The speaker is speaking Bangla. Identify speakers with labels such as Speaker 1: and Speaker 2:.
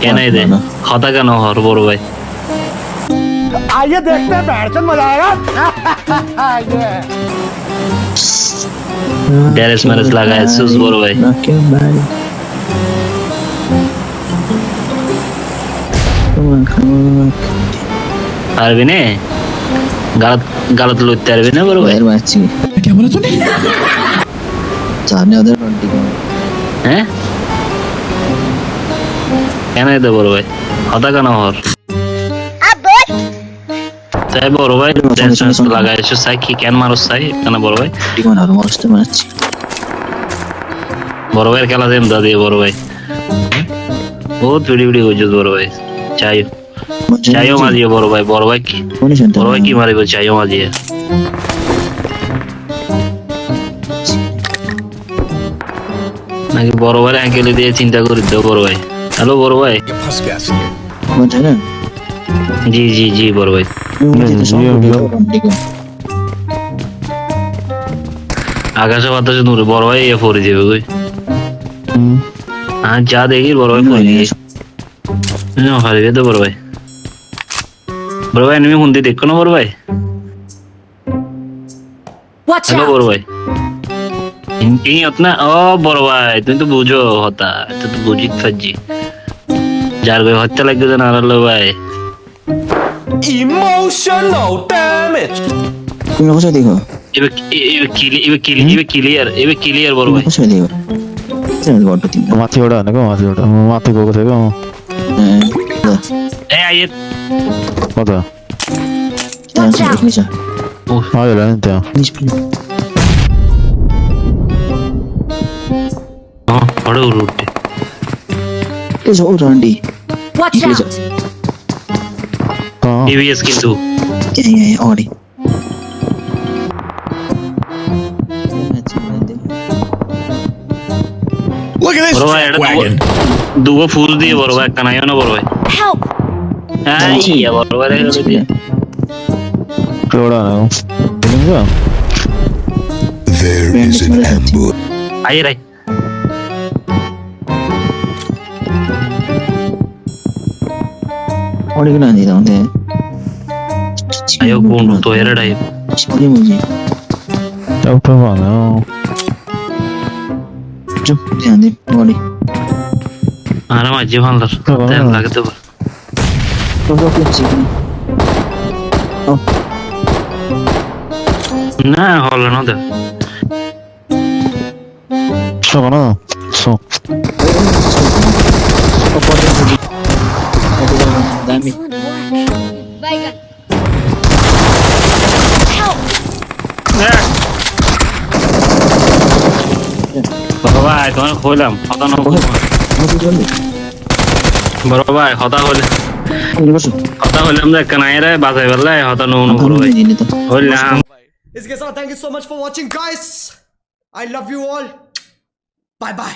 Speaker 1: কেন দে কথা কেন হর বড় ভাই
Speaker 2: आइए देखते हैं बैठचंद मजा आएगा
Speaker 1: ড্যারেস ম্যারেস লাগায় সুস বড় ভাই পারবি না গালত গালত লইতে পারবি না বড় ভাই
Speaker 3: क्या बोला तूने
Speaker 4: जाने उधर बंटी को
Speaker 1: হ্যাঁ কেন দে বড় ভাই কথা কেন হর তাই বড় ভাই ড্যারেস ম্যারেস লাগায় সুস সাই কি কেন মারস সাই কেন বড় ভাই
Speaker 4: बंटी को ना रोस्ट मारছি
Speaker 1: বড় ভাইয়ের খেলা দেন দাদি বড় ভাই বহুত ভিডিও হয়েছে বড় ভাই চাই চাইও মাঝিয়ে বড় ভাই কি
Speaker 4: কোনি শুনতে
Speaker 1: বড় ভাই কি মারিব চাইও মাঝিয়ে নাকি বড় ভাই আঙ্কেলে দিয়ে চিন্তা করি তো বড় ভাই হ্যালো বড় ভাই
Speaker 3: फंस गया सी
Speaker 4: বুঝছ না
Speaker 1: জি জি জি বড় ভাই
Speaker 4: बंटी को
Speaker 1: আকাশে বাতাসে দূরে বড় ভাই এ পড়ে যাবে ওই হ্যাঁ যা দেখি বড় ভাই পড়ে গিয়ে হারিয়ে যেতে বড় ভাই এনিমি হুন্দি দেখো না বড় ভাই
Speaker 5: Watch
Speaker 1: হ্যালো
Speaker 5: out!
Speaker 1: বড় ভাই इनकी उतना ओ बड़ो भाई तुम तो बुझो होता तो बुझी फजी जार कोई हत्या लग गया ना लो भाई
Speaker 2: emotional damage
Speaker 4: তুমি কোথায় দেখো
Speaker 1: ये क्लियर बड़ो भाई
Speaker 4: কোথায় দেখো তুমি বড় টিম
Speaker 6: মাথি ওড়া না মাথি ওড়া মাথি কোকো থেকে
Speaker 1: ए आइए
Speaker 6: কথা
Speaker 5: Watch out!
Speaker 4: নিচে
Speaker 6: হয় না এটা
Speaker 4: নিচে
Speaker 1: हां बड़ो रूट
Speaker 4: এই যে ওরান্ডি
Speaker 5: Watch
Speaker 4: Please.
Speaker 5: out!
Speaker 6: হ্যাঁ
Speaker 1: टीवीएस किंतु
Speaker 4: এই ওরে
Speaker 3: Look at this
Speaker 1: बड़ो भाई
Speaker 3: wagon.
Speaker 1: दुगो फूल दिए बड़ो भाई कनायो ना बड़ो भाई
Speaker 5: Help!
Speaker 1: आई या बड़ो भाई
Speaker 6: ওড়া না বুঝছো
Speaker 3: There is an ambush.
Speaker 1: आइए रे
Speaker 4: ওরে না দিদা ওতে
Speaker 1: आयो कौन तो एरड आयो
Speaker 4: চিনি মুজি
Speaker 6: তাও তো ভালো
Speaker 4: চুপ ধ্যান দে ওরে
Speaker 1: आराम आजी भान लर टाइम लागते बड़
Speaker 4: তো তো কিছু
Speaker 1: ना हॉल ना दे
Speaker 6: শোনো না শো
Speaker 4: দামি
Speaker 5: Help!
Speaker 1: बड़ो भाई तुम्हें खोलम हता ना बड़ो भाई हता खोल हता खोल हम कनाई रे बात है बल्ला हता नो नो बड़ो भाई खोल
Speaker 2: इसके साथ thank you so much for watching guys I love you all bye bye